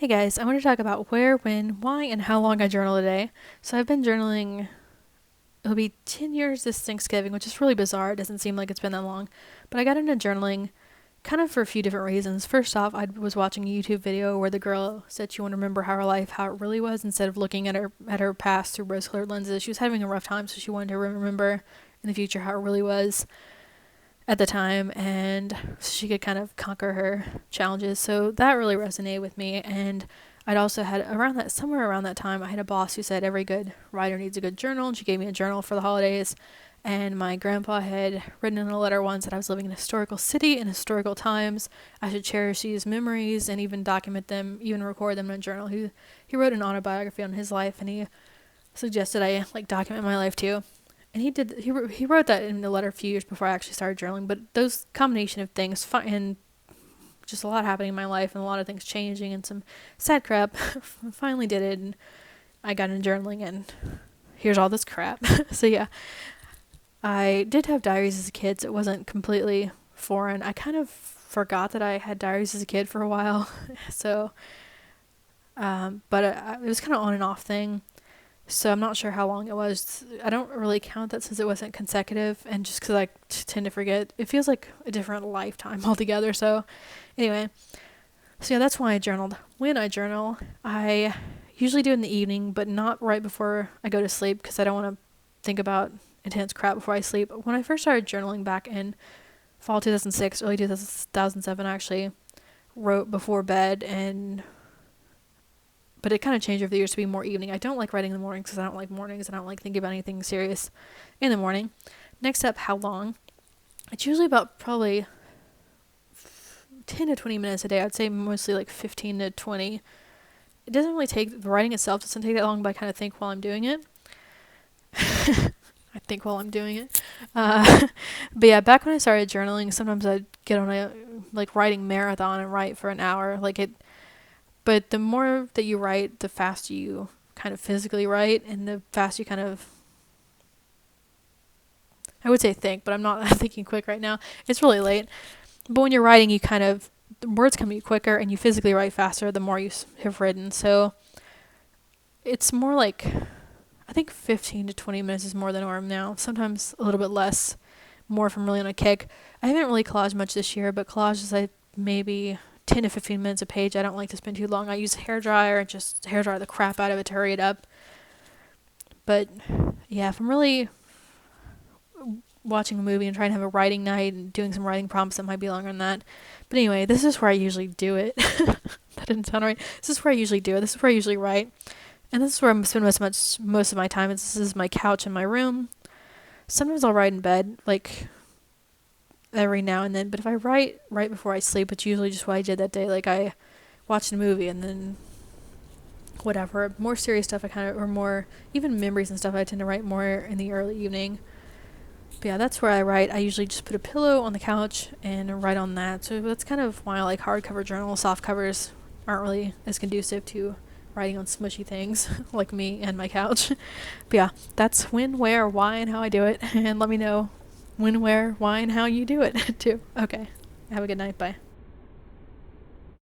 Hey guys, I want to talk about where, when, why, and how long I journal a day. So I've been journaling, it'll be 10 years this Thanksgiving, which is really bizarre. It doesn't seem like it's been that long. But I got into journaling kind of for a few different reasons. First off, I was watching a YouTube video where the girl said she wanted to remember how her life, how it really was, instead of looking at her past through rose-colored lenses. She was having a rough time, so she wanted to remember in the future how it really was at the time, and so she could kind of conquer her challenges. So that really resonated with me. And I'd also had somewhere around that time, I had a boss who said every good writer needs a good journal, and she gave me a journal for the holidays. And my grandpa had written in a letter once that I was living in a historical city in historical times. I should cherish these memories and even document them, even record them in a journal. He wrote an autobiography on his life, and he suggested I document my life too. And he wrote that in the letter a few years before I actually started journaling. But those combination of things, and just a lot happening in my life and a lot of things changing and some sad crap, finally did it. And I got into journaling, and here's all this crap. So yeah, I did have diaries as a kid, so it wasn't completely foreign. I kind of forgot that I had diaries as a kid for a while. So, but it was kind of on and off thing. So I'm not sure how long it was. I don't really count that since it wasn't consecutive, and just because I tend to forget, it feels like a different lifetime altogether. So anyway, so yeah, that's why I journaled. When I journal, I usually do it in the evening, but not right before I go to sleep because I don't want to think about intense crap before I sleep. When I first started journaling back in fall 2006, early 2007, I actually wrote before bed, but it kind of changed over the years to be more evening. I don't like writing in the mornings because I don't like mornings. I don't like thinking about anything serious in the morning. Next up, how long? It's usually about probably 10 to 20 minutes a day. I'd say mostly like 15 to 20. It doesn't really take, the writing itself doesn't take that long, but I kind of think while I'm doing it. I think while I'm doing it. But yeah, back when I started journaling, sometimes I'd get on a writing marathon and write for an hour. But the more that you write, the faster you kind of physically write, and the faster you kind of, I would say think, but I'm not thinking quick right now. It's really late. But when you're writing, the words come to you quicker, and you physically write faster the more you have written. So it's more like, I think 15 to 20 minutes is more the norm now. Sometimes a little bit less, more if I'm really on a kick. I haven't really collaged much this year, but collage is maybe 10 to 15 minutes a page. I don't like to spend too long. I use a hairdryer and just hairdryer the crap out of it to hurry it up. But yeah, if I'm really watching a movie and trying to have a writing night and doing some writing prompts, that might be longer than that. But anyway, this is where I usually do it. That didn't sound right. This is where I usually do it. This is where I usually write. And this is where I'm spending most of my time. This is my couch in my room. Sometimes I'll write in bed, every now and then, but if I write right before I sleep, it's usually just what I did that day. I watched a movie and then whatever. More serious stuff or more, even memories and stuff, I tend to write more in the early evening. But yeah, that's where I write. I usually just put a pillow on the couch and write on that. So that's kind of why I like hardcover journals. Soft covers aren't really as conducive to writing on smushy things like me and my couch. But yeah, that's when, where, why, and how I do it. And let me know when, where, why, and how you do it too. Okay. Have a good night. Bye.